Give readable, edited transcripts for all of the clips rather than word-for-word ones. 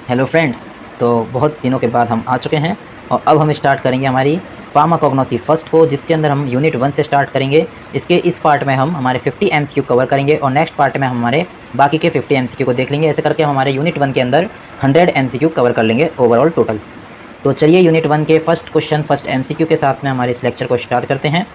Hello friends. तो बहुत दिनों के बाद हम आ चुके हैं और अब हम स्टार्ट करेंगे हमारी फार्माकोग्नोसी फर्स्ट को, जिसके अंदर हम यूनिट 1 से स्टार्ट करेंगे। इसके इस पार्ट में हम हमारे 50 एमसीक्यू कवर करेंगे और नेक्स्ट पार्ट में हम हमारे बाकी के 50 एमसीक्यू को देख लेंगे। ऐसे करके हम हमारे यूनिट 1 के अंदर 100 एमसीक्यू कवर कर लेंगे ओवरऑल टोटल। तो चलिए यूनिट 1 के फर्स्ट क्वेश्चन फर्स्ट एमसीक्यू के साथ में हमारे इस लेक्चर को स्टार्ट करते हैं,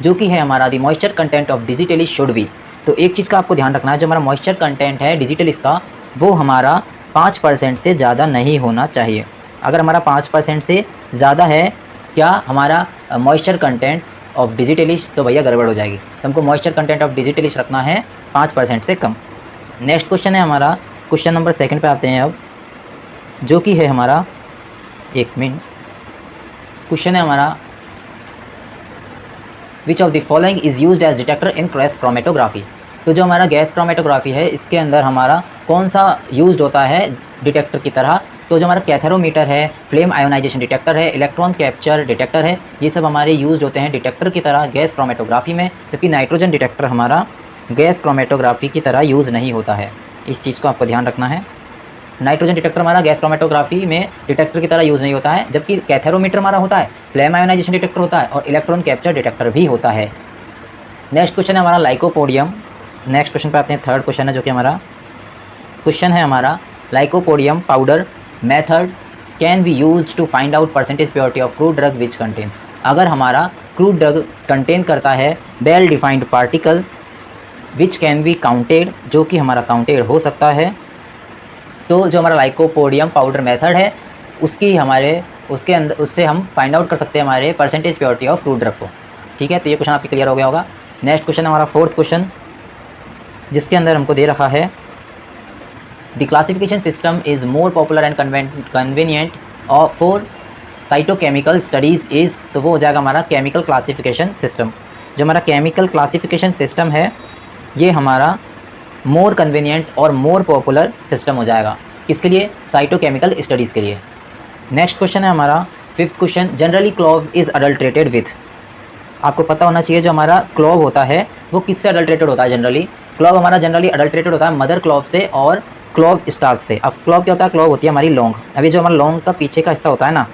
जो कि है हमारा the moisture content of digitalis should be. तो एक चीज़ का आपको ध्यान रखना है, जो हमारा मॉइस्चर कंटेंट है डिजिटल इसका, वो हमारा 5% से ज़्यादा नहीं होना चाहिए। अगर हमारा 5% से ज़्यादा है क्या हमारा मॉइस्चर कंटेंट ऑफ डिजिटलिश, तो भैया गड़बड़ हो जाएगी। तो हमको मॉइस्चर कंटेंट ऑफ डिजिटलिश रखना है 5% से कम। नेक्स्ट क्वेश्चन है हमारा, क्वेश्चन नंबर 2 पे आते हैं अब, जो कि है हमारा, एक मिनट, क्वेश्चन है हमारा, which of the following is used as detector in gas chromatography. तो जो हमारा गैस क्रोमेटोग्राफी है, इसके अंदर हमारा कौन सा यूज्ड होता है डिटेक्टर की तरह। तो जो हमारा कैथेरोमीटर है, फ्लेम आयोनाइजेशन डिटेक्टर है, इलेक्ट्रॉन कैप्चर डिटेक्टर है, ये सब हमारे यूज होते हैं डिटेक्टर की तरह गैस क्रोमेटोग्राफी में, जबकि नाइट्रोजन डिटेक्टर हमारा गैस क्रोमेटोग्राफी की तरह यूज़ नहीं होता है। इस चीज़ को आपको ध्यान रखना है। नाइट्रोजन डिटेक्टर हमारा गैस क्रोमेटोग्राफी में डिटेक्टर की तरह यूज़ नहीं होता है, जबकि कैथेरोमीटर हमारा होता है, फ्लेम आयोनाइजेशन डिटेक्टर होता है और इलेक्ट्रॉन कैप्चर डिटेक्टर भी होता है। नेक्स्ट क्वेश्चन है हमारा लाइकोपोडियम। नेक्स्ट क्वेश्चन पे आते हैं, थर्ड क्वेश्चन है, जो कि हमारा क्वेश्चन है हमारा, lycopodium powder method can be used to find out percentage purity of crude drug which contain. अगर हमारा क्रूड ड्रग कंटेन करता है well defined particle which can be counted, जो कि हमारा काउंटेड हो सकता है, तो जो हमारा लाइकोपोडियम पाउडर मेथड है उसकी हमारे उसके अंदर उससे हम फाइंड आउट कर सकते हैं हमारे percentage purity of crude drug को। ठीक है, तो ये क्वेश्चन आपकी क्लियर हो गया होगा। नेक्स्ट क्वेश्चन हमारा फोर्थ क्वेश्चन, जिसके अंदर हमको दे रखा है, the classification system is more popular and convenient for cytochemical studies is, तो वो हो जाएगा हमारा केमिकल क्लासिफिकेशन सिस्टम। जो हमारा केमिकल क्लासिफिकेशन सिस्टम है, ये हमारा मोर कन्वीनियंट और मोर पॉपुलर सिस्टम हो जाएगा। किसके लिए? साइटोकेमिकल स्टडीज़ के लिए। नेक्स्ट क्वेश्चन है हमारा fifth question, generally clove is adulterated with. आपको पता होना चाहिए जो हमारा क्लोव होता है वो किससे अडल्ट्रेटेड होता है। जनरली क्लोव हमारा जनरली अडल्ट्रेटेड होता है मदर क्लोव से और क्लोव स्टार्क से। अब क्लोव क्या होता है? क्लोव होती है हमारी लौंग। अभी जो हमारा लौंग का पीछे का हिस्सा होता है ना,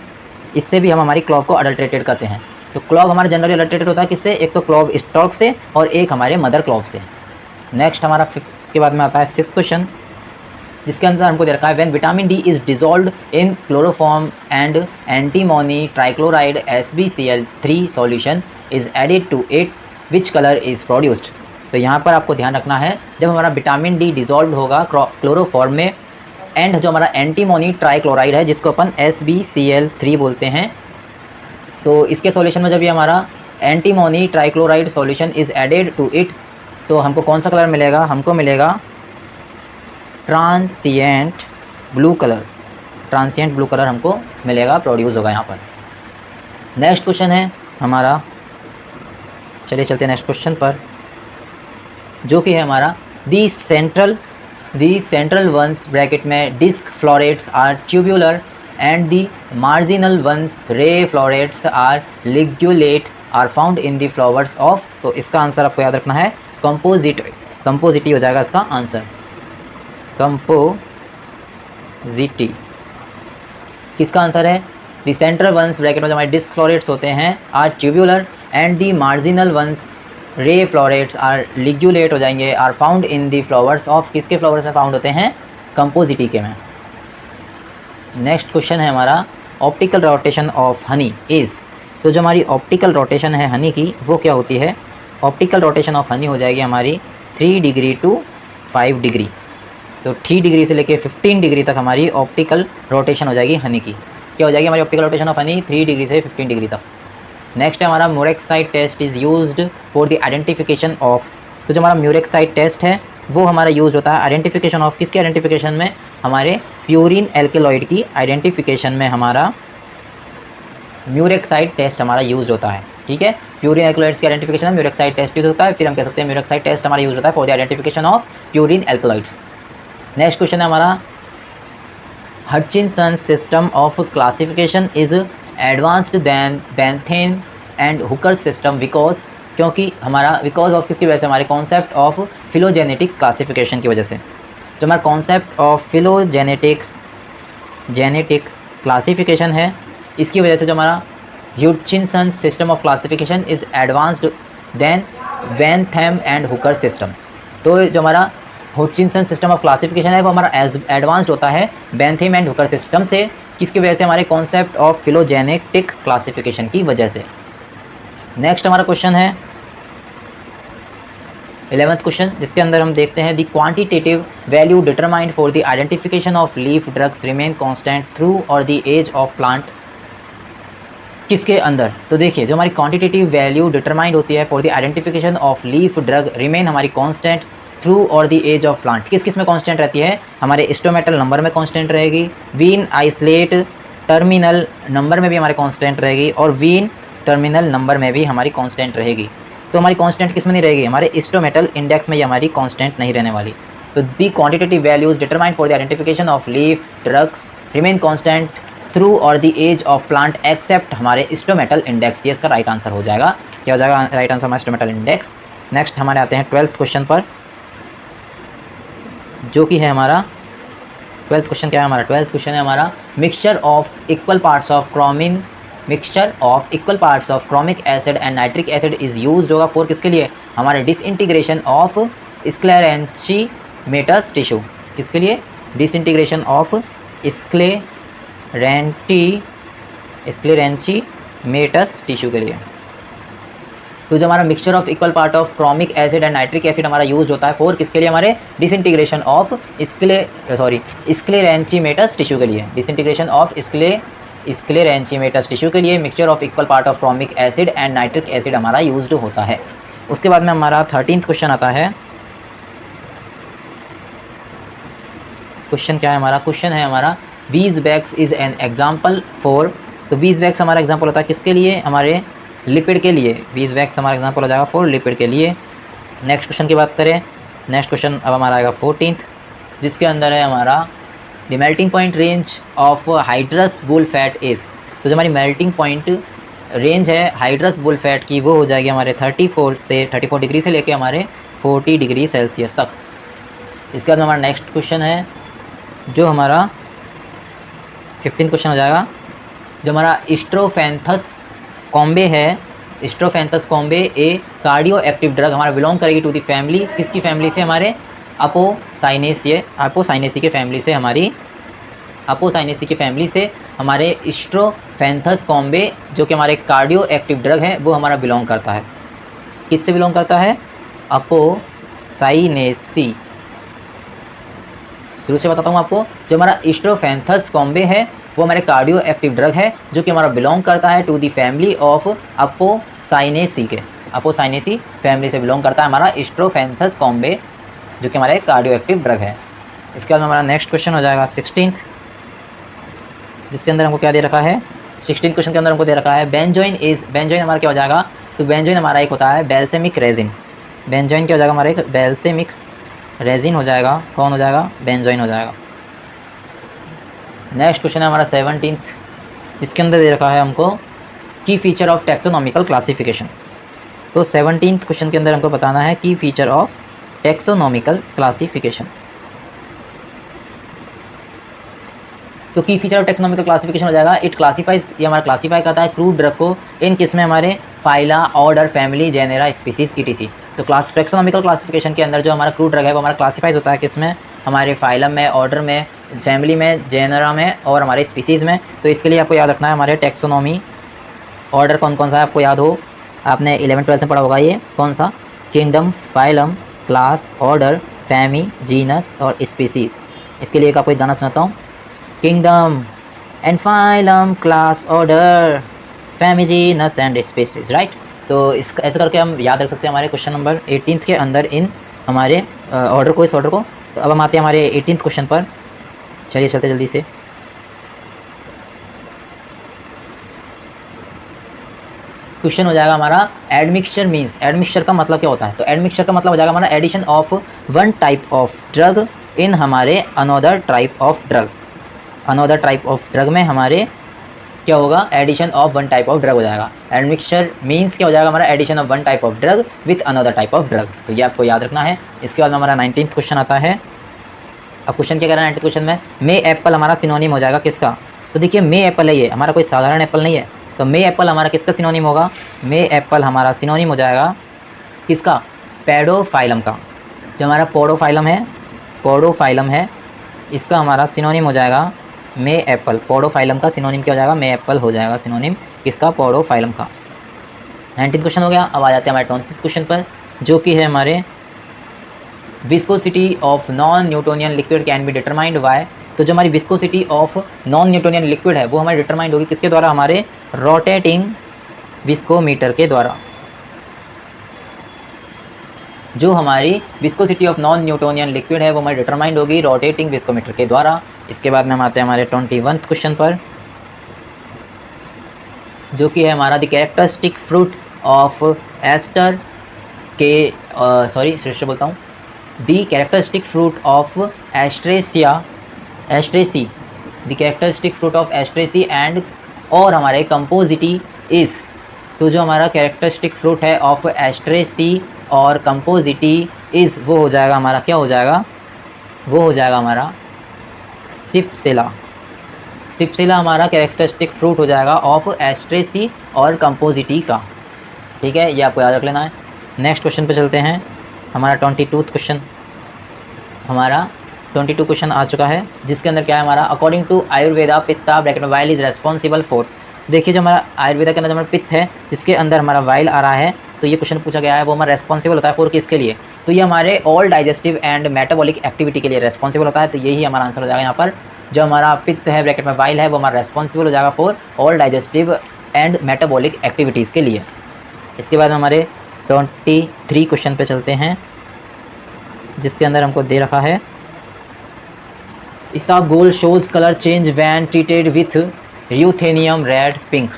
इससे भी हम हमारी क्लोव को अडल्ट्रेटेड करते हैं। तो क्लोव हमारा जनरली अडल्ट्रेटेड होता है किससे? एक तो क्लोव स्टार्क से और एक हमारे मदर क्लोव से। नेक्स्ट हमारा फिफ्थ के बाद में आता है सिक्स्थ क्वेश्चन, जिसके अंदर हमको दे रखा है, when vitamin D is dissolved in chloroform and antimony trichloride SbCl3 solution is added to it, which colour is produced. तो यहाँ पर आपको ध्यान रखना है, जब हमारा विटामिन डी डिजॉल्व होगा क्लोरोफॉर्म में, एंड जो हमारा एंटीमोनी ट्राइक्लोराइड है जिसको अपन SbCl3 बोलते हैं, तो इसके सॉल्यूशन में जब ये हमारा antimony trichloride solution is added to it, तो हमको कौन सा कलर मिलेगा? हमको मिलेगा transient blue colour. Transient blue colour हमको मिलेगा, प्रोड्यूस होगा यहाँ पर। नेक्स्ट क्वेश्चन है हमारा, चलिए चलते हैं नेक्स्ट क्वेश्चन पर, जो कि है हमारा, दी सेंट्रल वंस ब्रैकेट में disc florets are tubular and the marginal ones ray florets are ligulate are found in the flowers of. तो इसका आंसर आपको याद रखना है कंपोजिटी हो जाएगा इसका आंसर, कंपोजिटी। किसका आंसर है? द सेंट्रल वंस ब्रैकेट में जो हमारे डिस्क फ्लोरेट्स होते हैं are tubular and the marginal ones ray florets are ligulate हो जाएंगे, are found in the flowers of. किसके फ्लावर्स में फाउंड होते हैं? कंपोजिटी के में। नेक्स्ट क्वेश्चन है हमारा, optical rotation of honey is. तो जो हमारी ऑप्टिकल रोटेशन है हनी की, वो क्या होती है? ऑप्टिकल रोटेशन ऑफ हनी हो जाएगी हमारी 3 डिग्री टू 5 डिग्री। तो 3 डिग्री से लेके 15 डिग्री तक हमारी ऑप्टिकल रोटेशन हो जाएगी हनी की। क्या हो जाएगी हमारी optical rotation of honey? 3 degree से 15 डिग्री तक। नेक्स्ट है हमारा, murexide test is used for the identification of. तो जो हमारा म्यूरेक्साइड टेस्ट है वो हमारा यूज़ होता है आइडेंटिफिकेशन ऑफ, किसके आइडेंटिफिकेशन में? हमारे प्यूरिन एल्केलॉइड की आइडेंटिफिकेशन में हमारा म्यूरेक्साइड टेस्ट हमारा यूज होता है। ठीक है, प्यूरिन एल्कलॉइड्स के आइडेंटिफिकेशन में म्यूरेक्साइड टेस्ट यूज होता है। फिर हम कह सकते हैं म्यूरेक्साइड टेस्ट हमारा यूज होता है for the identification of purine alkaloids. Next question है हमारा, Hutchinson system of classification is advanced than Bentham and Hooker system because, क्योंकि हमारा बिकॉज ऑफ किसकी वजह से? हमारे कॉन्सेप्ट ऑफ फिलोजेनेटिक क्लासिफिकेशन की वजह से। जो हमारा concept of phylogenetic genetic classification है, इसकी वजह से जो हमारा Hutchinson system of classification is advanced than Bentham and Hooker system. तो जो हमारा ह्यूचिनसन सिस्टम ऑफ क्लासिफिकेशन है वो हमारा एडवांस्ड होता है बेंथम एंड हुकर सिस्टम से, किसकी वजह से, हमारे कॉन्सेप्ट ऑफ फिलोजेनेटिक क्लासिफिकेशन की वजह से। नेक्स्ट हमारा क्वेश्चन है 11th क्वेश्चन, जिसके अंदर हम देखते हैं the quantitative value determined for the identification of leaf drugs remain constant throughout the age of plant, किसके अंदर। तो देखिए जो हमारी क्वांटिटेटिव वैल्यू डिटरमाइंड होती है for the identification of leaf drug remain हमारी constant throughout the age of plant, किस किस में कांस्टेंट रहती है, हमारे स्टोमेटल नंबर में कांस्टेंट रहेगी, वीन आइसोलेट टर्मिनल नंबर में भी हमारे कांस्टेंट रहेगी, और वीन टर्मिनल नंबर में भी हमारी कांस्टेंट रहेगी। तो हमारी कांस्टेंट किस में नहीं रहेगी, हमारे स्टोमेटल इंडेक्स में ये हमारी कांस्टेंट नहीं रहने वाली। तो the quantitative values determined for the identification of leaf drugs remain constant throughout the age of plant except हमारे स्टोमेटल इंडेक्स, ये इसका राइट आंसर हो जाएगा। क्या हो जाएगा राइट आंसर, हमारा स्टोमेटल इंडेक्स। नेक्स्ट हमारे आते हैं 12th क्वेश्चन पर, जो कि है हमारा 12th क्वेश्चन। क्या है हमारा 12th क्वेश्चन है हमारा mixture of equal parts of chromic, mixture of equal parts of chromic acid and nitric acid is used होगा फॉर किसके लिए, हमारे डिसइंटीग्रेशन ऑफ स्क्लेरेंचीमेटस टिश्यू, किसके लिए, डिसइंटीग्रेशन ऑफ स्क्लेरेंचीमेटस टिश्यू के लिए। तो जो हमारा mixture of equal part of chromic acid and nitric acid हमारा यूज होता है फॉर किसके लिए, हमारे डिसइंटीग्रेशन ऑफ स्क्लेरेंचीमेटस टिश्यू के लिए, डिसइंटीग्रेशन ऑफ स्क्लेरेंचीमेटस टिश्यू के लिए mixture of equal part of chromic acid and nitric acid हमारा यूज्ड होता है। उसके बाद में हमारा 13th क्वेश्चन आता है। क्वेश्चन क्या है हमारा, क्वेश्चन है हमारा बीजवैक्स इज एन एग्जाम्पल फॉर, तो बीजवैक्स हमारा एग्जाम्पल होता है किसके लिए, हमारे लिपिड के लिए, बीजवैक्स हमारा एग्जाम्पल हो जाएगा फॉर लिपिड के लिए। नेक्स्ट क्वेश्चन की बात करें, नेक्स्ट क्वेश्चन अब हमारा आएगा 14th, जिसके अंदर है हमारा the melting point range of hydrous bull fat is, तो जो हमारी मेल्टिंग पॉइंट रेंज है हाइड्रस बुल फैट की वो हो जाएगी हमारे 34 डिग्री से लेके हमारे 40 डिग्री सेल्सियस तक। इसके बाद हमारा नेक्स्ट क्वेश्चन है जो हमारा 15th क्वेश्चन हो जाएगा, जो हमारा स्ट्रोफेंथस कॉम्बे है, स्ट्रोफेंथस कॉम्बे ए कार्डियो एक्टिव ड्रग हमारा बिलोंग करेगी टू दी फैमिली, किसकी फैमिली से, हमारे अपोसाइनेसी के फैमिली से, हमारी अपोसाइनेसी की फैमिली से हमारे स्ट्रोफेंथस कॉम्बे जो कि हमारे कार्डियो एक्टिव ड्रग है वो हमारा बिलोंग करता है, किससे बिलोंग करता है, अपोसाइनेसी। शुरू से बताता हूँ आपको, जो हमारा स्ट्रोफेंथस कॉम्बे है वो हमारे कार्डियो एक्टिव ड्रग है जो कि हमारा बिलोंग करता है टू दी फैमिली ऑफ अपोसाइनेसी के, अपोसाइनेसी फैमिली से बिलोंग करता है हमारा स्ट्रोफेंथस कॉम्बे जो कि हमारे कार्डियो एक्टिव ड्रग है। इसके बाद हमारा नेक्स्ट क्वेश्चन हो जाएगा 16th, जिसके अंदर हमको क्या दे रखा है, 16th क्वेश्चन के अंदर हमको दे रखा है बेंजोइन इज, बेंजोइन हमारा क्या हो जाएगा, तो बेंजोइन हमारा एक होता है बेल्सेमिक रेजिन, बेंजोइन क्या हो जाएगा हमारा एक बेल्सेमिक रेजिन हो जाएगा, कौन हो जाएगा, बेंजोइन हो जाएगा। नेक्स्ट क्वेश्चन है हमारा 17th, इसके अंदर दे रखा है हमको की फीचर ऑफ टैक्सोनॉमिकल क्लासिफिकेशन। तो 17th क्वेश्चन के अंदर हमको बताना है की फीचर ऑफ टैक्सोनॉमिकल क्लासिफिकेशन। तो की फीचर ऑफ टैक्सोनॉमिकल क्लासिफिकेशन हो जाएगा, इट क्लासिफाइज, ये हमारा क्लासिफाई करता है क्रूड ड्रग को इन किसमें, हमारे phyla, order, family, genera, species, etc. तो क्लास टैक्सोनॉमिकल क्लासिफिकेशन के अंदर जो हमारा क्रूड ड्रग है वो हमारा क्लासिफाइज होता है किसमें, हमारे फाइलम में, ऑर्डर में, फैमिली में, जेनेरा में और हमारे स्पीसीज़ में। तो इसके लिए आपको याद रखना है हमारे टैक्सोनॉमी ऑर्डर कौन कौन सा है, आपको याद हो, आपने 11th-12th में पढ़ा होगा, ये कौन सा, kingdom, phylum, class, order, family, genus और स्पीसीज़। इसके लिए एक आपको एक गाना सुनाता हूँ, kingdom and phylum, class, order, family, genus and species, right. तो इस ऐसे करके हम याद रख सकते हैं हमारे क्वेश्चन नंबर 18th के अंदर इन हमारे ऑर्डर को, इस ऑर्डर को। तो अब हम आते हैं हमारे 18th क्वेश्चन पर, चलिए चलते जल्दी से। क्वेश्चन हो जाएगा हमारा एडमिक्सचर मीन्स, एडमिक्सचर का मतलब क्या होता है, तो एडमिक्सचर का मतलब हो जाएगा हमारा addition of one type of drug in हमारे another type of drug, another type of drug में हमारे क्या होगा, addition of one type of drug हो जाएगा। एडमिक्सचर मीन्स क्या हो जाएगा हमारा, addition of one type of drug with another type of drug. तो ये आपको याद रखना है। इसके बाद हमारा 19th क्वेश्चन आता है, अब क्वेश्चन क्या कह रहा है 90 क्वेश्चन में, मे एप्पल हमारा सिनोनिम हो जाएगा किसका? तो देखिए मे एप्पल है, ये हमारा कोई साधारण एप्पल नहीं है, तो मे एप्पल हमारा किसका सिनोनिम होगा? मे एप्पल हमारा सिनोनिम हो जाएगा किसका? पेडोफाइलम का। जो हमारा पोडोफाइलम है इसका हमारा सिनोनिम हो जाएगा मे एप्पल। पोडोफाइलम का सिनोनिम क्या हो जाएगा? मे एप्पल हो जाएगा सिनोनिम किसका? पोडोफाइलम का। 19 क्वेश्चन हो गया। अब आ जाते हैं हमारे 20 क्वेश्चन पर, जो कि है हमारे viscosity of non Newtonian liquid can be determined bye. तो जो हमारी viscosity of non Newtonian liquid है वो हमारी डिटरमाइंड होगी किसके द्वारा? हमारे रोटेटिंग विस्कोमीटर के द्वारा। जो हमारी viscosity of non Newtonian liquid है वो हमारी डिटरमाइंड होगी रोटेटिंग विस्कोमीटर के द्वारा। इसके बाद में हम आते हैं हमारे 21 क्वेश्चन पर, जो कि है हमारा the characteristic fruit of aster के श्रेष्ठ बोलता हूँ, the characteristic fruit of Asteraceae, the characteristic fruit of Asteraceae and और हमारे कंपोजिटी इज। तो जो हमारा कैरेक्टरिस्टिक फ्रूट है ऑफ एस्ट्रेसी और कंपोजिटी इज वो हो जाएगा हमारा, क्या हो जाएगा? वो हो जाएगा हमारा सिप्सिला। सिप्सिला हमारा कैरेक्टरिस्टिक फ्रूट हो जाएगा ऑफ एस्ट्रेसी और कंपोजिटी का। ठीक है, ये आपको याद रख लेना है। नेक्स्ट क्वेश्चन पे चलते हैं। हमारा 22 क्वेश्चन, हमारा 22 क्वेश्चन आ चुका है, जिसके अंदर क्या है हमारा? अकॉर्डिंग टू आयुर्वेदा पित्ता ब्रैकेट में वाइल इज रेस्पॉन्सिबल फॉर। देखिए जो हमारा आयुर्वेदा के अंदर हमारा पित्त है जिसके अंदर हमारा वाइल आ रहा है, तो ये क्वेश्चन पूछा गया है वो हमारा रेस्पॉन्सिबल होता है फॉर किसके लिए? तो ये हमारे all digestive and metabolic activity के लिए रेस्पॉन्सिबल होता है। तो यही हमारा आंसर हो जाएगा यहाँ पर। जो हमारा पित्त है ब्रैकेट में वाइल है वो हमारा रेस्पॉन्सिबल हो जाएगा for all digestive and metabolic activities के लिए। इसके बाद हमारे 23 क्वेश्चन पे चलते हैं, जिसके अंदर हमको दे रखा है isabgol shows colour change when treated with ruthenium red pink.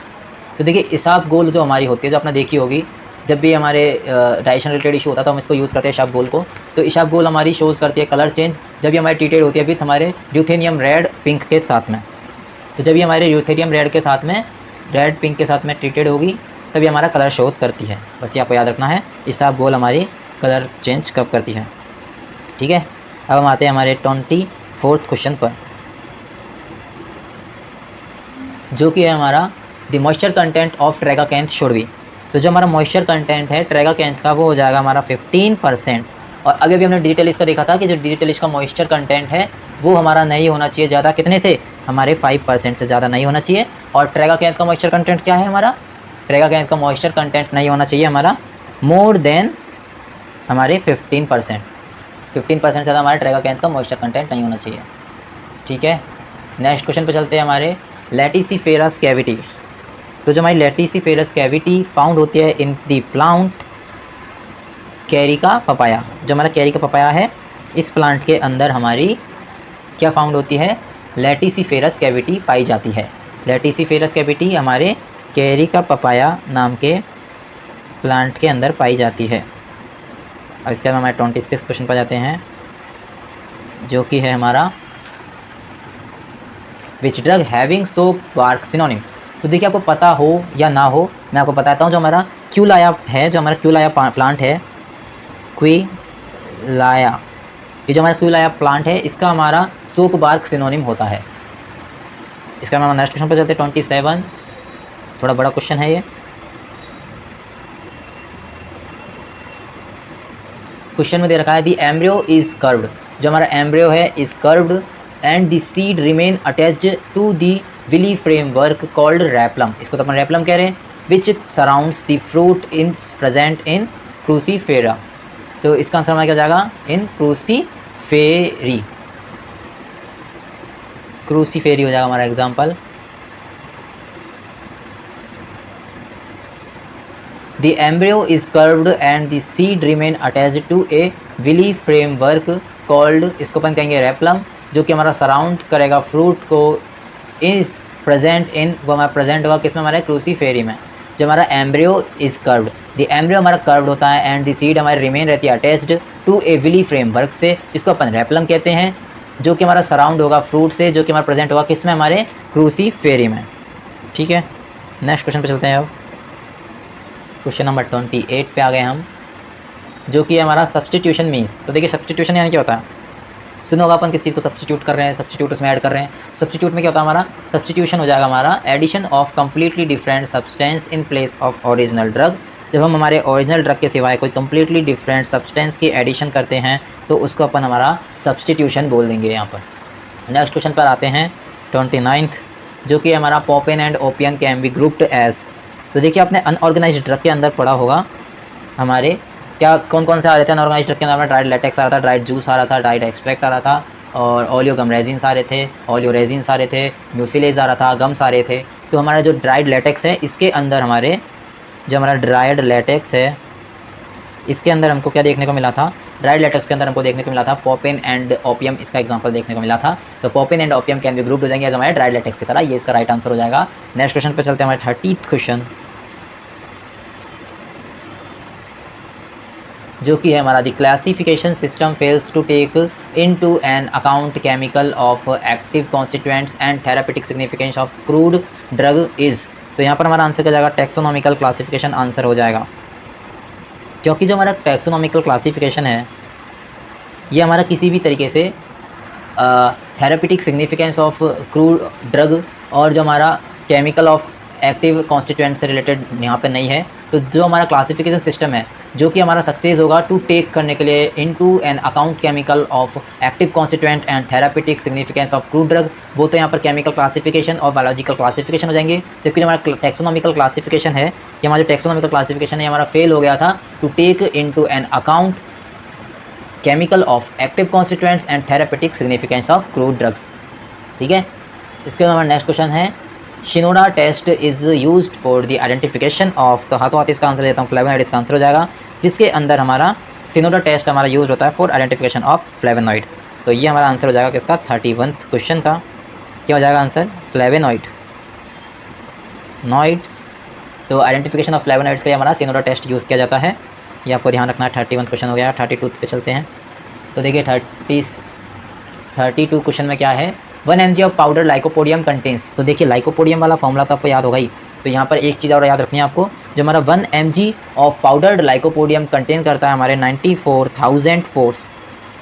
तो देखिए इसबगोल जो हमारी होती है, जो आपने देखी होगी, जब भी हमारे डाइजेशन रिलेटेड इशू होता है तो हम इसको यूज़ करते हैं इसबगोल को। तो इसबगोल हमारी शोज़ करती है कलर चेंज जब भी हमारी ट्रीटेड होती है विथ हमारे यूथेनियम रेड पिंक के साथ में। तो जब भी हमारे यूथेनियम रेड के साथ में, रेड पिंक के साथ में ट्रीटेड होगी तभी हमारा कलर शोज़ करती है। बस ये आपको याद रखना है, इसबगोल हमारी कलर चेंज कब करती है। ठीक है, अब हम आते हैं हमारे 24th क्वेश्चन पर, जो कि है हमारा the moisture content of tragacanth should be. तो जो हमारा मॉइस्चर कंटेंट है ट्रेगाकैंथ का वो हो जाएगा हमारा 15%। और अभी अभी हमने डिजिटल इसका देखा था कि जो डिजिटल इसका मॉइस्चर कंटेंट है वो हमारा नहीं होना चाहिए ज़्यादा, कितने से? हमारे 5% से ज़्यादा नहीं होना चाहिए। और ट्रेगाकैंथ का मॉइस्चर कंटेंट क्या है हमारा? ट्रेगाकैंथ का मॉइस्चर कंटेंट नहीं होना चाहिए हमारा मोर देन हमारे 15%। 15% से ज़्यादा हमारे ट्रेगाकैंथ का मॉइस्चर कंटेंट नहीं होना चाहिए। ठीक है, नेक्स्ट क्वेश्चन पे चलते हैं हमारे लैटिसिफेरस कैविटी। तो जो हमारी लैटिसिफेरस कैविटी फाउंड होती है इन दी प्लांट कैरिका पपाया। जो हमारा कैरिका पपाया है इस प्लांट के अंदर हमारी क्या फाउंड होती है? लैटिसिफेरस कैविटी पाई जाती है। लैटिसिफेरस कैविटी हमारे कैरिका पपाया नाम के प्लांट के अंदर पाई जाती है। अब इसके बाद हमारे 26 क्वेश्चन पर जाते हैं, जो कि है हमारा which drug having soap bark synonym. तो देखिए आपको पता हो या ना हो, मैं आपको बताता हूँ। जो हमारा क्यूलाया है, जो हमारा क्यूलाया प्लांट है, क्यूलाया, ये जो हमारा क्यूलाया प्लांट है इसका हमारा सोप बार्क सिनोनिम होता है। इसका हमारा नेक्स्ट क्वेश्चन पर चलते हैं 27। थोड़ा बड़ा क्वेश्चन है ये। क्वेश्चन में दे रखा है दी एम्ब्रियो इज कर्व्ड। जो हमारा एम्ब्रियो है is curved and the seed remain attached to the villi framework called replum. इसको तो अपन रेपलम कह रहे हैं, which surrounds the fruit in present in Cruciferae. तो इसका आंसर हमारा क्या जाएगा? इन क्रूसीफेरी, क्रूसीफेरी हो जाएगा हमारा example. The embryo is curved and the seed remain attached to a willy framework called, इसको अपन कहेंगे रेपलम, जो कि हमारा सराउंड करेगा फ्रूट को। इज प्रेजेंट इन, वो हमारा प्रेजेंट होगा किसमें? हमारे क्रूसीफेरी में। जो हमारा embryo is curved, the embryo हमारा कर्व्ड होता है एंड द सीड हमारी रिमेन रहती है attached to a villi framework से, इसको अपन रेपलम कहते हैं, जो कि हमारा सराउंड होगा फ्रूट से, जो कि हमारा प्रेजेंट होगा किसमें? हमारे क्रूसीफेरी में। ठीक है, नेक्स्ट क्वेश्चन पे चलते हैं। अब क्वेश्चन नंबर 28 पे आ गए हम, जो कि हमारा सब्सटीट्यूशन मीन्स। तो देखिए सब्सटीट्यूशन यानी क्या होता है? सुना होगा अपन किस चीज़ को सब्स्टिट्यूट कर रहे हैं, सब्स्टिट्यूट उसमें ऐड कर रहे हैं। सब्स्टिट्यूट में क्या होता है हमारा, सब्स्टिट्यूशन हो जाएगा हमारा addition of completely different substance in place of original drug. जब हम हमारे ओरिजिनल ड्रग के सिवाय कोई कंप्लीटली डिफरेंट सब्सटेंस की एडिशन करते हैं तो उसको अपन हमारा सब्स्टिट्यूशन बोल देंगे यहाँ पर। नेक्स्ट क्वेश्चन पर आते हैं 29th, जो कि हमारा papain and opium can be grouped as. तो देखिए आपने अनऑर्गेनाइज्ड ड्रग के अंदर पढ़ा होगा हमारे क्या कौन कौन से आ रहे थे अनऑर्गेनाइज्ड ड्रग के अंदर, ड्राइड लेटेक्स आ रहा था, ड्राइड जूस आ रहा था, ड्राइड एक्सट्रैक्ट आ रहा था, और ओलियोगम रेजिन्स आ रहे थे, ओलियो रेजिन्स आ रहे थे, म्यूसिलेज आ रहा था, गम्स आ रहे थे। तो हमारा जो ड्राइड लेटेक्स है इसके अंदर हमारे जो हमारा ड्राइड लेटेक्स है इसके अंदर हमको क्या देखने को मिला था, ड्राइड लेटेक्स के अंदर हमको देखने को मिला था पोपेन एंड ओपियम, इसका एग्जांपल देखने को मिला था। तो papain and opium can be grouped हो जाएंगे एज हमारे ड्राइड लेटेक्स की तरह, ये इसका राइट आंसर हो जाएगा। नेक्स्ट क्वेश्चन पे चलते हैं हमारे 30th क्वेश्चन, जो कि है हमारा the classification system fails to take into an account chemical of active constituents and therapeutic significance of crude drug is. तो यहाँ पर हमारा आंसर क्या जाएगा, टेक्सोनॉमिकल क्लासिफिकेशन आंसर हो जाएगा, क्योंकि जो हमारा टेक्सोनॉमिकल क्लासिफिकेशन है ये हमारा किसी भी तरीके से therapeutic significance of crude drug और जो हमारा केमिकल ऑफ एक्टिव कॉन्स्टिट्यूएंट से रिलेटेड यहाँ पे नहीं है। तो जो हमारा क्लासिफिकेशन सिस्टम है जो कि हमारा सक्सेस होगा टू टेक करने के लिए into an account chemical of active constituent and therapeutic significance of crude drug, वो तो यहाँ पर केमिकल क्लासिफिकेशन और बायोलॉजिकल क्लासिफिकेशन हो जाएंगे। जबकि जो हमारा टेक्सोनॉमिकल क्लासिफिकेशन है, कि हमारा जो टेक्सोनॉमिकल क्लासिफिकेशन है हमारा फेल हो गया था to take into an account chemical of active constituents and therapeutic significance of crude drugs. ठीक है, इसके बाद हमारा नेक्स्ट क्वेश्चन है Shinoda test is used for the identification of, तो हाथों हाथ इसका आंसर देता हूँ, फ्लेवोनॉइड इसका आंसर हो जाएगा, जिसके अंदर हमारा शिनोडा टेस्ट हमारा यूज होता है फॉर आइडेंटिफिकेशन ऑफ फ्लेवोनॉइड। तो ये हमारा आंसर हो जाएगा किसका, 31th क्वेश्चन का। क्या हो जाएगा आंसर, फ्लेवोनॉइड नॉइड्स। तो आइडेंटिफिकेशन ऑफ फ्लेवोनॉइड्स के लिए हमारा शिनोडा टेस्ट यूज़ किया जाता है, ये आपको ध्यान रखना है। 31th क्वेश्चन हो गया। 32 पे चलते हैं। तो देखिए 32 क्वेश्चन में क्या है, 1 mg of powder lycopodium contains. तो देखिए लाइकोपोडियम वाला फॉर्मूला तो आपको याद होगा ही। तो यहाँ पर एक चीज़ और याद रखनी है आपको, जो हमारा 1 mg of powdered lycopodium contain करता है हमारे 94,000 पोर्स।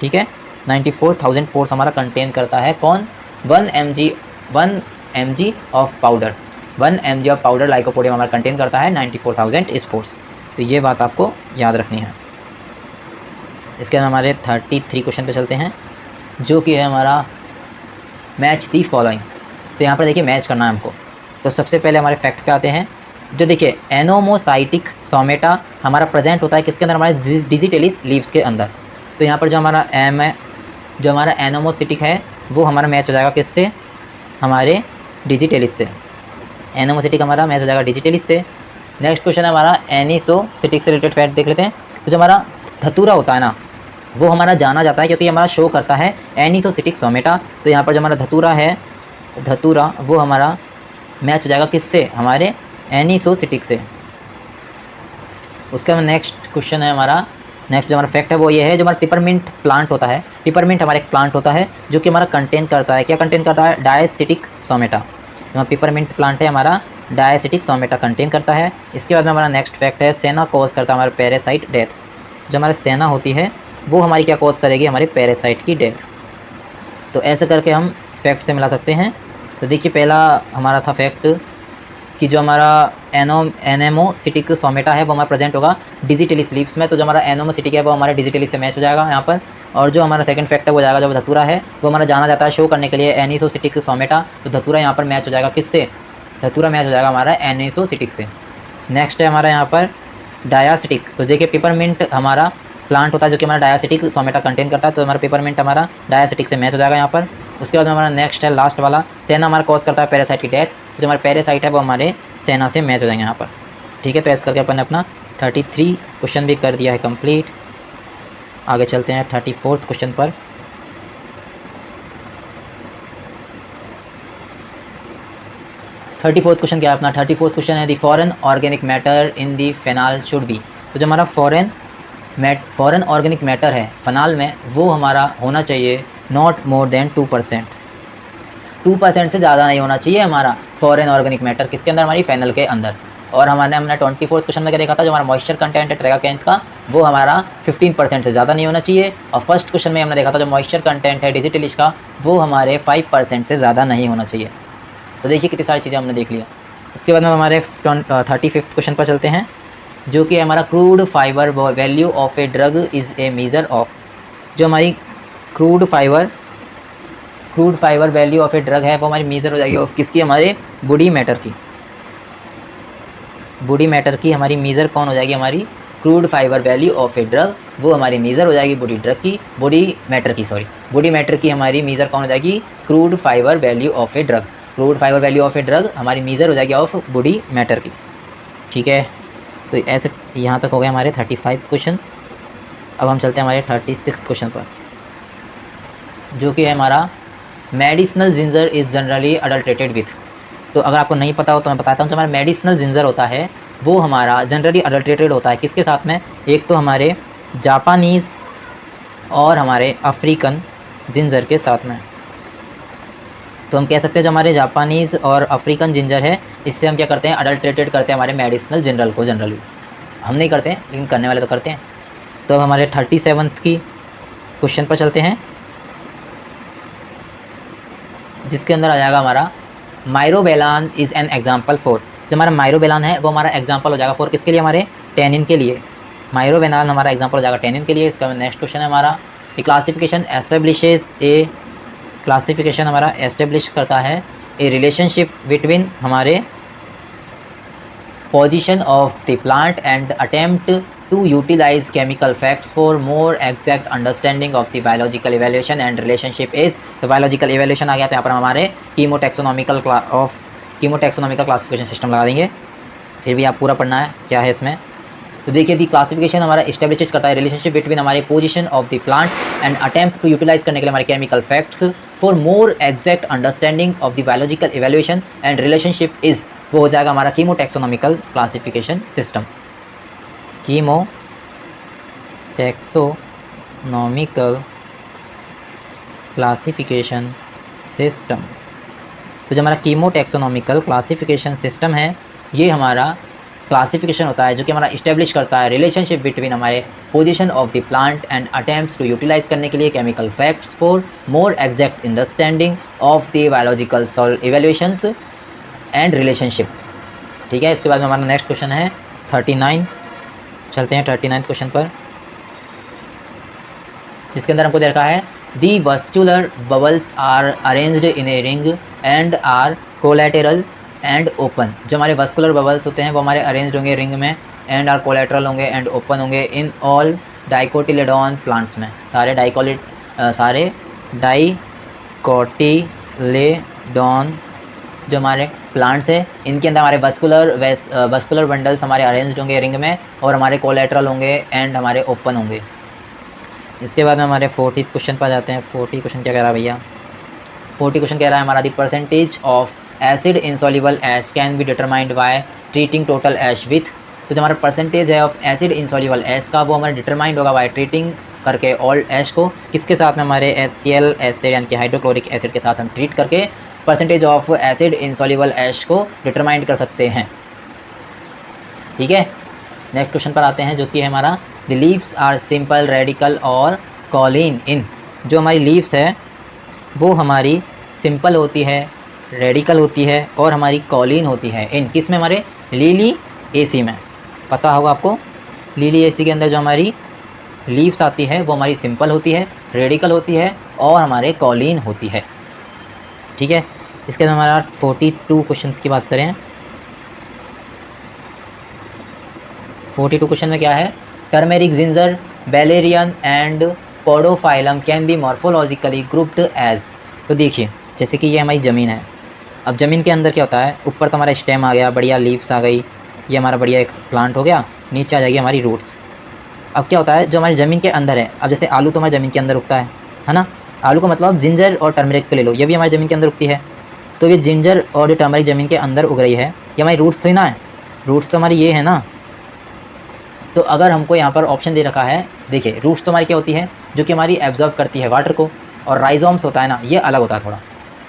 ठीक है, 94,000 पोर्स हमारा कंटेन करता है कौन, 1 mg of powder, 1 mg of powder lycopodium हमारा कंटेन करता है 94,000 स्पोर्स। तो ये बात आपको याद रखनी है। इसके बाद हमारे 33 क्वेश्चन पे चलते हैं, जो कि है हमारा मैच दी फॉलोइंग। तो यहाँ पर देखिए मैच करना है हमको। तो सबसे पहले हमारे फैक्ट पे आते हैं, जो देखिए एनोमोसाइटिक सोमेटा हमारा प्रेजेंट होता है किसके अंदर, हमारे डिजिटेलिस लीव्स के अंदर। तो यहाँ पर जो हमारा एम है, जो हमारा एनोमोसिटिक है वो हमारा मैच हो जाएगा किससे, हमारे डिजिटेलिस से। एनोमोसिटिक हमारा मैच हो जाएगा डिजिटेलिस से। नेक्स्ट क्वेश्चन है हमारा एनिसोसिटिक से रिलेटेड फैक्ट देख लेते हैं। तो जो हमारा धतूरा होता है ना वो हमारा जाना जाता है क्योंकि हमारा शो करता है एनिसोसिटिक सोमेटा। तो यहाँ पर जो हमारा धतूरा है, धतूरा वो हमारा मैच हो जाएगा किससे, हमारे एनिसोसिटिक से। उसके बाद नेक्स्ट क्वेश्चन है हमारा, नेक्स्ट जो हमारा फैक्ट है वो ये है, जो हमारा पिपरमिंट प्लांट होता है, पिपरमिंट हमारा एक प्लांट होता है जो कि हमारा कंटेन करता है, क्या कंटेन करता है, डायसिटिक सोमेटा। जो पिपरमिंट प्लांट है हमारा डायसिटिक सोमेटा कंटेन करता है। इसके बाद में हमारा नेक्स्ट फैक्ट है, सेना कॉज करता है हमारा पैरासाइट डेथ। जो हमारी सेना होती है वो हमारी क्या कॉज करेगी, हमारे पैरासाइट की डेथ। तो ऐसे करके हम फैक्ट से मिला सकते हैं। तो देखिए पहला हमारा था फैक्ट कि जो हमारा एनेमोसिटिक सोमेटा है वो हमारा प्रेजेंट होगा डिजिटेलिस लीव्स में। तो जो हमारा एनेमोसिटिक है वो हमारे डिजिटेलिस से मैच हो जाएगा यहाँ पर। और जो हमारा सेकंड फैक्ट है वो जाएगा, जो धतूरा है वो हमारा जाना जाता है शो करने के लिए एनिसोसिटिक सोमेटा। तो धतूरा यहाँ पर मैच हो जाएगा किससे, धतूरा मैच हो जाएगा हमारा एनिसोसिटिक से। नेक्स्ट है हमारा यहाँ पर डायासिटिक। तो देखिए पिपरमिंट हमारा प्लांट होता है जो कि हमारा डायासिटिक सोमेटा कंटेन करता है। तो हमारा पेपरमिंट हमारा डायासिटिक से मैच हो जाएगा यहाँ पर। उसके बाद हमारा नेक्स्ट है लास्ट वाला, सेना हमारा कॉज करता है पैरासाइट की डेथ। तो जो हमारे पैरासाइट है वो हमारे सेना से मैच हो जाएंगे यहाँ पर। ठीक है, तो ऐसे करके अपन ने अपना 33 क्वेश्चन भी कर दिया है कंप्लीट। आगे चलते हैं 34th क्वेश्चन पर। थर्टी फोर्थ क्वेश्चन क्या है अपना, 34th क्वेश्चन है the foreign organic matter in the fennel should be. तो जो हमारा फॉरेन ऑर्गेनिक मैटर है फेनाल में वो हमारा होना चाहिए नॉट मोर देन 2%। 2% से ज़्यादा नहीं होना चाहिए हमारा फॉरेन ऑर्गेनिक मैटर किसके अंदर, हमारी फेनल के अंदर। और हमने 24th क्वेश्चन में क्या देखा था, जो हमारा मॉइस्चर कंटेंट है ट्रेगाकैंथ का वो हमारा 15% से ज़्यादा नहीं होना चाहिए। और फर्स्ट क्वेश्चन में हमने देखा था जो मॉइस्चर कंटेंट है डिजिटलिश का वो हमारे 5% से ज़्यादा नहीं होना चाहिए। तो देखिए कितनी सारी चीज़ें हमने देख लिया। इसके बाद में हमारे 35th क्वेश्चन पर चलते हैं, जो कि हमारा crude fibre value of a drug is a measure of. जो हमारी crude fibre value of a drug है वो हमारी मेज़र हो जाएगी ऑफ किसकी, हमारे बॉडी मैटर की। बॉडी मैटर की हमारी मेज़र कौन हो जाएगी, हमारी crude fibre value of a drug, वो हमारी मेज़र हो जाएगी बॉडी मैटर की हमारी मेज़र कौन हो जाएगी, crude fibre value of a drug. Crude fibre value of a drug हमारी मेज़र हो जाएगी ऑफ बॉडी मैटर की। ठीक है, तो ऐसे यहाँ तक हो गए हमारे 35 क्वेश्चन। अब हम चलते हैं हमारे 36 क्वेश्चन पर, जो कि है हमारा medicinal ginger is generally adulterated with. तो अगर आपको नहीं पता हो तो मैं बताता हूँ, जो हमारा मेडिसिनल जिंजर होता है वो हमारा जनरली अडल्ट्रेटेड होता है किसके साथ में, एक तो हमारे जापानीज़ और हमारे अफ्रीकन जिंजर के साथ में। तो हम कह सकते हैं जो हमारे जापानीज़ और अफ्रीकन जिंजर है इससे हम क्या करते हैं, अडल्ट्रेटेड करते हैं हमारे मेडिसिनल जिंजर को। जनरली हम नहीं करते हैं लेकिन करने वाले तो करते हैं। तो हमारे 37th की क्वेश्चन पर चलते हैं, जिसके अंदर आ जाएगा हमारा माइरोबेलान इज़ एन एग्जाम्पल फॉर। जो हमारा माइरोबेलान है वो हमारा एग्जाम्पल हो जाएगा फॉर किसके लिए, हमारे टेनिन के लिए। माइरोबेलान हमारा एग्जाम्पल हो जाएगा टेनिन के लिए। इसका नेक्स्ट क्वेश्चन है हमारा क्लासिफिकेशन हमारा एस्टेब्लिश करता है ए रिलेशनशिप बिटवीन हमारे position of the plant and attempt to utilize chemical facts for more exact understanding of the biological evaluation and relationship is। तो biological evaluation आ गया, तो यहाँ पर हमारे कीमोटैक्सोनॉमिकल क्लासिफिकेशन सिस्टम लगा देंगे। फिर भी आप पूरा पढ़ना है क्या है इसमें। तो देखिए दी क्लासिफिकेशन हमारा इस्टेब्लिश करता है रिलेशनशिप बिटवीन हमारे position of the plant and attempt to utilise करने के लिए हमारे chemical facts for more exact understanding of the biological evaluation and relationship is, वो हो जाएगा हमारा chemotaxonomical classification system. Chemotaxonomical classification system. तो जो हमारा कीमोटैक्सोनॉमिकल क्लासिफिकेशन सिस्टम है ये हमारा क्लासिफिकेशन होता है जो कि हमारा इस्टेब्लिश करता है रिलेशनशिप बिटवीन हमारे position of the plant and attempts to utilise करने के लिए chemical facts for more exact understanding of the biological evaluations and relationship. ठीक है, इसके बाद में हमारा नेक्स्ट क्वेश्चन है 39। चलते हैं 39 क्वेश्चन पर, जिसके अंदर हमको दे रखा है the vascular bundles are arranged in a ring and are collateral and open. जो हमारे वस्कुलर बबल्स होते हैं वो हमारे अरेंज्ड होंगे रिंग में, एंड आर कोलैटरल होंगे एंड ओपन होंगे इन ऑल डाइकोटिलेडॉन प्लांट्स में। सारे डाइकोटिलेडॉन जो हमारे प्लांट्स है इनके अंदर हमारे वस्कुलर बंडल्स हमारे अरेंज्ड होंगे रिंग में, और हमारे कोलैटरल होंगे एंड हमारे ओपन होंगे। इसके बाद में हमारे 40 क्वेश्चन पर जाते हैं। 40 क्वेश्चन क्या कह रहा है भैया, 40 क्वेश्चन कह रहा है हमारा the percentage of acid insoluble ash can be determined by treating total ash with. तो जो हमारा परसेंटेज है ऑफ एसिड इनसॉल्युबल ऐश का वो हमारा डिटरमाइंड होगा बाय ट्रीटिंग करके ऑल ऐश को किसके साथ में, हमारे HCl एसिड यानी कि हाइड्रोक्लोरिक एसिड के साथ हम ट्रीट करके परसेंटेज ऑफ एसिड इनसॉल्युबल ऐश को डिटरमाइंड कर सकते हैं। ठीक है, नेक्स्ट क्वेश्चन पर आते हैं जो कि है हमारा the leaves are simple radical और कॉलिन इन। जो हमारी लीव्स है वो हमारी सिंपल होती है, रेडिकल होती है और हमारी कॉलिन होती है इन किस में, हमारे लीली एसी में। पता होगा आपको लीली एसी के अंदर जो हमारी लीव्स आती है वो हमारी सिंपल होती है, रेडिकल होती है और हमारे कॉलिन होती है। ठीक है, इसके बाद हमारा 42 क्वेश्चन की बात करें। 42 क्वेश्चन में क्या है, turmeric ginger valerian and podophyllum can be morphologically grouped as. तो देखिए जैसे कि ये हमारी ज़मीन है, अब ज़मीन के अंदर क्या होता है, ऊपर तो हमारा स्टेम आ गया, बढ़िया लीव्स आ गई, ये हमारा बढ़िया एक प्लांट हो गया, नीचे आ जाएगी हमारी रूट्स। अब क्या होता है जो हमारी ज़मीन के अंदर है, अब जैसे आलू तो हमारी ज़मीन के अंदर उगता है ना, आलू का मतलब जिंजर और टर्मरिक को ले लो, ये भी हमारी ज़मीन के अंदर उगती है। तो ये जिंजर और जो टर्मरिक ज़मीन के अंदर उग रही है ये हमारी रूट्स तो ही ना है, रूट्स तो हमारी ये है ना। तो अगर हमको यहाँ पर ऑप्शन दे रखा है, देखिए रूट्स तो हमारी क्या होती है जो कि हमारी एब्जॉर्ब करती है वाटर को, और राइजोम्स होता है ना ये अलग होता है थोड़ा।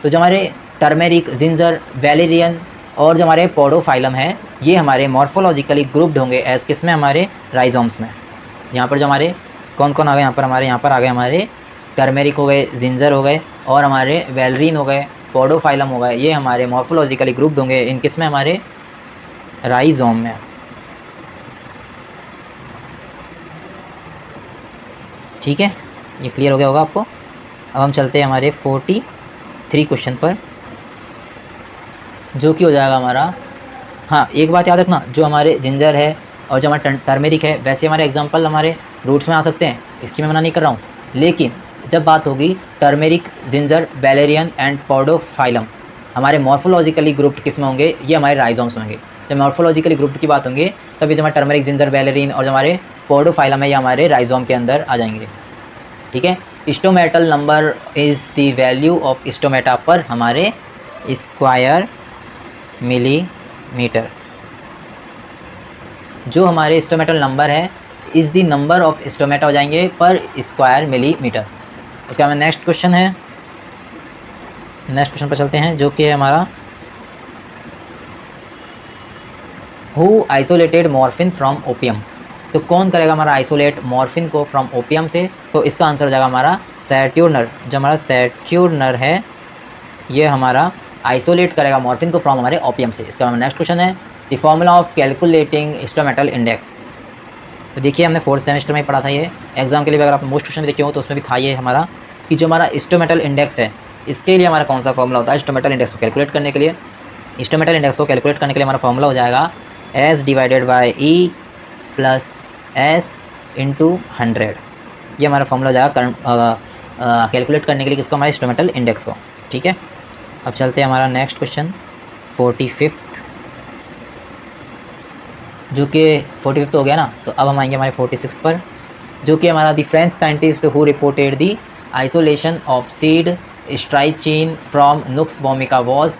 तो जो हमारे टर्मेरिक, जिंजर, वैलेरियन और जो हमारे पोडोफाइलम है ये हमारे मॉर्फोलॉजिकली ग्रुप्ड होंगे एज किस में, हमारे राइजोम्स में। यहाँ पर जो हमारे कौन कौन आ गए, यहाँ पर आ गए हमारे टर्मेरिक हो गए, जिंजर हो गए, और हमारे वेलरीन हो गए, पोडोफाइलम हो गए। ये हमारे मॉर्फोलॉजिकली ग्रुप्ड होंगे इन किस में, हमारे राइजोम में। ठीक है, ये क्लियर हो गया होगा आपको। अब हम चलते हैं हमारे 43 क्वेश्चन पर, जो कि हो जाएगा हमारा, हाँ एक बात याद रखना, जो हमारे जिंजर है और जो हमारा टर्मेरिक है, वैसे हमारे एग्जांपल हमारे रूट्स में आ सकते हैं, इसकी मैं मना नहीं कर रहा हूँ, लेकिन जब बात होगी turmeric, ginger, valerian and podophyllum, हमारे मॉर्फोलॉजिकली ग्रुप्ड किस में होंगे, ये हमारे राइजोम्स होंगे। जब मॉर्फोलॉजिकली ग्रुप्ड की बात होंगे तभी जो हमारे टर्मेरिक, जिंजर, वैलेरिन और जो हमारे पोडोफाइलम है, ये हमारे राइजोम के अंदर आ जाएंगे। ठीक है, stomatal number is the value of stomata पर हमारे स्क्वायर मिलीमीटर। जो हमारे स्टोमेटल नंबर है is the number of stomata हो जाएंगे पर स्क्वायर मिलीमीटर। उसका हमें नेक्स्ट क्वेश्चन है, नेक्स्ट क्वेश्चन पर चलते हैं, जो कि है हमारा who isolated morphine from opium. तो कौन करेगा हमारा आइसोलेट मॉर्फिन को फ्रॉम ओपियम से, तो इसका आंसर हो जाएगा हमारा सैट्यूर्नर। जो हमारा सैट्यूर्नर है ये हमारा आइसोलेट करेगा मॉर्फिन को फ्रॉम हमारे ओपियम से। इसका हमारा नेक्स्ट क्वेश्चन है the formula of calculating stomatal index. तो देखिए हमने 4th सेमेस्टर में पढ़ा था, ये एग्जाम के लिए अगर आप मोस्ट क्वेश्चन देखे हो तो उसमें भी था ये हमारा, कि जो हमारा स्टोमेटल इंडेक्स है इसके लिए हमारा कौन सा फॉर्मूला होता है स्टोमेटल इंडेक्स को कैलकुलेट करने के लिए। स्टोमेटल इंडेक्स को कैलकुलेट करने के लिए हमारा फॉर्मूला हो जाएगा S divided by E plus S into 100। ये हमारा फॉर्मूला हो जाएगा कैलकुलेट करने के लिए किसको, हमारे स्टोमेटल इंडेक्स को। ठीक है, अब चलते हैं हमारा नेक्स्ट क्वेश्चन 45, जो कि 45 हो गया ना, तो अब हम आएंगे हमारे 46 पर, जो कि हमारा the French scientist who reported the isolation of seed strychnine from nux vomica was.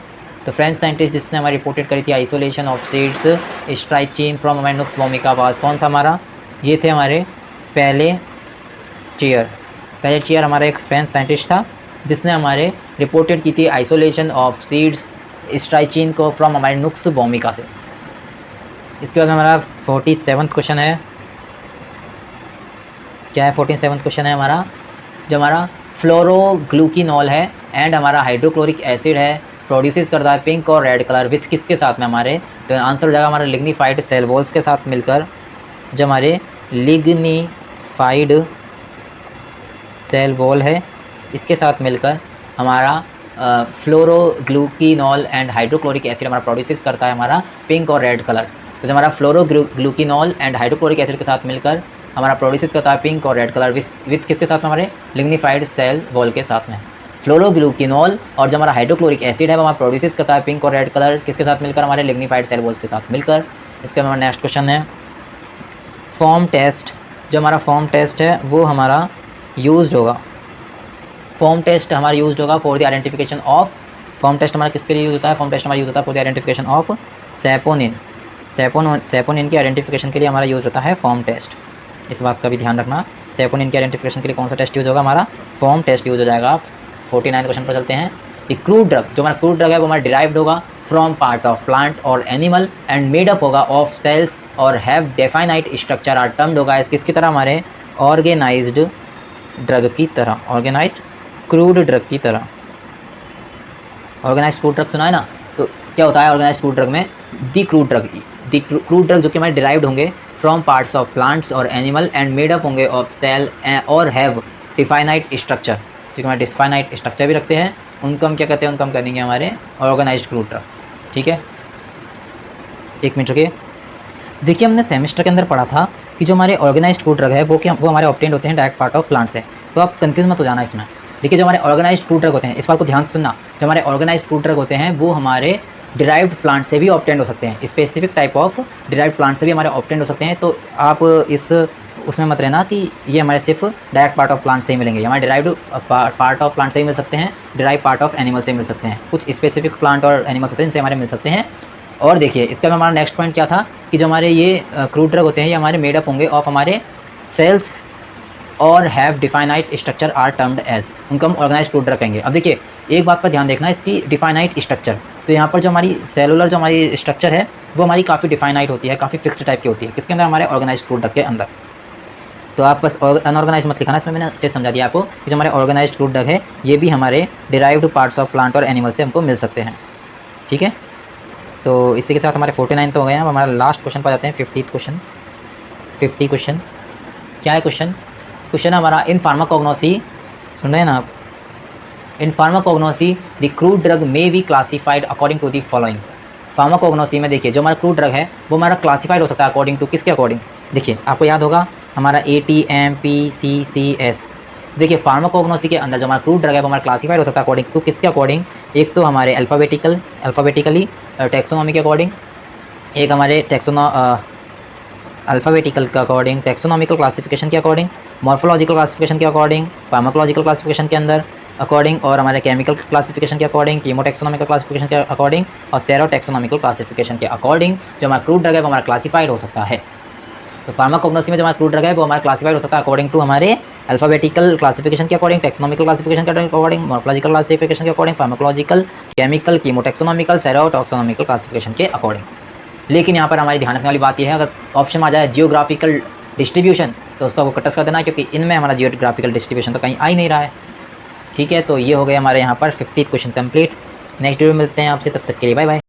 तो फ्रेंच साइंटिस्ट जिसने हमारी रिपोर्टेड करी थी isolation of seeds strychnine from हमारे नुक्स वोमिका वॉज, कौन था हमारा, ये थे हमारे पेलेटियर हमारा एक फ्रेंच साइंटिस्ट था जिसने हमारे रिपोर्टेड की थी आइसोलेशन ऑफ सीड्स स्ट्राइचीन को फ्रॉम हमारे नुक्स वोमिका से। इसके बाद हमारा 47 क्वेश्चन है, क्या है 47 क्वेश्चन है हमारा, जो हमारा फ्लोरोग्लूकिनॉल है एंड हमारा हाइड्रोक्लोरिक एसिड है, प्रोड्यूसेस करता है पिंक और रेड कलर विथ किसके साथ में हमारे, तो आंसर हो जाएगा हमारे लिग्निफाइड सेल वॉल्स के साथ मिलकर। जो हमारे लिग्निफाइड सेल वॉल है इसके साथ मिलकर हमारा फ्लोरोग्लूकिनॉल एंड हाइड्रोक्लोरिक एसिड हमारा प्रोड्यूसेस करता है हमारा पिंक और रेड कलर। तो हमारा फ्लोरोग्लूकिनॉल एंड हाइड्रोक्लोरिक एसिड के साथ मिलकर हमारा प्रोड्यूसेस करता है पिंक और रेड कलर विथ किसके साथ में, हमारे लिग्निफाइड सेल वॉल के साथ में। फ्लोरोग्लूकिनॉल और जो हमारा हाइड्रोक्लोरिक एसिड है वो हमारा प्रोड्यूसेस करता है पिंक और रेड कलर किसके साथ मिलकर, हमारे लिग्निफाइड सेल वॉल्स के साथ मिलकर। इसका हमारा नेक्स्ट क्वेश्चन है फॉर्म टेस्ट। जो हमारा फॉर्म टेस्ट है वो हमारा यूज होगा, फॉर्म टेस्ट हमारा यूज होगा for the identification of, form test हमारा किसके लिए यूज होता है, फॉर्म टेस्ट हमारा यूज होता है for the identification of saponin. Saponin की आइडेंटिफिकेशन के लिए हमारा यूज होता है फॉर्म टेस्ट। इस बात का भी ध्यान रखना, सैपोनिन की आइडेंटिफिकेशन के लिए कौन सा टेस्ट यूज होगा, हमारा फॉर्म टेस्ट यूज हो जाएगा। 49 क्वेश्चन पर चलते हैं। द क्रूड ड्रग, जो हमारा क्रूड ड्रग है वो हमारा डिराइव्ड होगा फ्रॉम पार्ट ऑफ प्लांट और एनिमल एंड मेड अप होगा ऑफ सेल्स और हैव डेफाइनाइट स्ट्रक्चर आर टर्म्ड होगा किसकी तरह, हमारे ऑर्गेनाइज्ड ड्रग की तरह, ऑर्गेनाइज्ड क्रूड ड्रग की तरह। ऑर्गेनाइज्ड क्रूड ड्रग सुना है ना, तो क्या होता है ऑर्गेनाइज्ड क्रूड ड्रग में, दी क्रूड ड्रग जो कि हमारे डिराइव्ड होंगे फ्रॉम पार्ट्स ऑफ प्लांट्स और एनिमल एंड मेड अप होंगे ऑफ सेल और हैव डिफाइनाइट स्ट्रक्चर, जो हमारे डिफाइनाइट स्ट्रक्चर भी रखते हैं, उनको हम क्या कहते हैं, उनको हम करेंगे हमारे ऑर्गेनाइज्ड क्रूड ड्रग। ठीक है, एक मिनट रुकिए। देखिए हमने सेमेस्टर के अंदर पढ़ा था कि जो हमारे ऑर्गेनाइज्ड क्रूड ड्रग है वो हमारे ऑब्टेन्ड होते हैं डायरेक्ट पार्ट ऑफ प्लांट से, तो आप कंफ्यूज मत हो जाना इसमें। देखिए जो हमारे ऑर्गेनाइज्ड क्रूड ड्रग होते हैं, इस बात को ध्यान से सुनना, जो हमारे ऑर्गेनाइज्ड क्रूड ड्रग होते हैं वो हमारे डिराइव्ड प्लांट से भी ऑब्टेन्ड हो सकते हैं, specific type of derived plant से भी हमारे ऑब्टेन्ड हो सकते हैं। तो आप इस उसमें मत रहना कि ये हमारे सिर्फ डायरेक्ट पार्ट ऑफ प्लांट से ही मिलेंगे, हमारे डिराइव्ड पार्ट ऑफ प्लांट से ही मिल सकते हैं, डिराइव पार्ट ऑफ एनिमल से मिल सकते हैं, कुछ स्पेसिफिक प्लांट और एनिमल्स होते हैं जिनसे हमारे मिल सकते हैं। और देखिए इसका में हमारा नेक्स्ट पॉइंट क्या था कि जो हमारे ये क्रूड ड्रग होते हैं ये हमारे मेडअप होंगे ऑफ हमारे सेल्स और have definite structure are termed as, उनको हम ऑर्गेनाइज्ड क्रूड ड्रग कहेंगे। अब देखिए एक बात पर ध्यान देखना, इसकी डिफाइनाइट स्ट्रक्चर, तो यहाँ पर जो हमारी सेलुलर जो हमारी स्ट्रक्चर है वो हमारी काफ़ी डिफाइनाइट होती है, काफ़ी फिक्स्ड टाइप की होती है। किसके अंदर? हमारे ऑर्गेनाइज्ड फ्रूट डक के अंदर। तो आप बस अनऑर्गेनाइज मत लिखाना, इसमें मैंने अच्छे से समझा दिया आपको कि जो हमारे ऑर्गेनाइज्ड फ्रूट डक है ये भी हमारे डिराइव्ड पार्ट्स ऑफ प्लांट और एनिमल से हमको मिल सकते हैं। ठीक है, तो इसी के साथ हमारे 49 तो हो गए हैं। अब हमारा लास्ट क्वेश्चन पर जाते हैं, 50th क्वेश्चन। 50 क्वेश्चन क्या है? क्वेश्चन हमारा इन फार्माकोग्नोसी, सुन रहे हैं ना आप? In pharmacognosy the crude drug may be classified according to the following. Pharmacognosy में देखिए जो हमारा क्रूड ड्रग है वो हमारा क्लासिफाइड हो सकता है अकॉर्डिंग टू किसके अकॉर्डिंग? देखिए आपको याद होगा हमारा ATMPCCS। देखिए फार्माकोग्नोसी के अंदर जो हमारा क्रूड ड्रग है वो हमारा क्लासिफाइड हो सकता है अकॉर्डिंग टू किसके अकॉर्डिंग? एक तो हमारे अल्फ़ाबेटिकली टैक्सोनॉमी के अकॉर्डिंग, एक हमारे अल्फ़ाबेटिकल के अकॉर्डिंग, टैक्सोनॉमिकल क्लासिफिकेशन के अकॉर्डिंग, मॉर्फोलॉजिकल क्लासिफिकेशन के अकॉर्डिंग, फार्माकोलॉजिकल क्लासिफिकेशन के अंदर अकॉर्डिंग, और हमारे केमिकल क्लासिफिकेशन के अकॉर्डिंग, कीमोटैक्सोनॉमिकल क्लासिफिकेशन के अकॉर्डिंग, और सेरोटैक्सोनॉमिकल क्लासिफिकेशन के अकॉर्डिंग जो हमारा क्रूड ड्रग है वो हमारा क्लासिफाइड हो सकता है। तो फार्माकोग्नोसी में जो हमारा क्रूड ड्रग है वो हमारा क्लासिफाइड हो सकता है अकॉर्डिंग टू हमारे अल्फ़ाबेटिकल क्लासिफिकेशन के अकॉर्डिंग, टैक्सोनॉमिकल क्लासिफिकेशन के अकॉर्डिंग, मॉर्फोलॉजिकल क्लासिफिकेशन के अकॉर्डिंग, फार्माकोलॉजिकल, केमिकल, कीमोटैक्सोनॉमिकल, सेरोटैक्सोनॉमिकल क्लासिफिकेशन के अकॉर्डिंग। लेकिन यहाँ पर हमारी ध्यान रखने वाली बात यह है, अगर ऑप्शन आ जाए जियोग्राफिकल डिस्ट्रीब्यूशन तो उसका वो कटस कर देना, क्योंकि इनमें हमारा जियोग्राफिकल डिस्ट्रीब्यूशन तो कहीं आ ही नहीं रहा है। ठीक है, तो ये हो गया हमारे यहाँ पर 50th question complete. Next video में मिलते हैं आपसे, तब तक के लिए बाय बाय।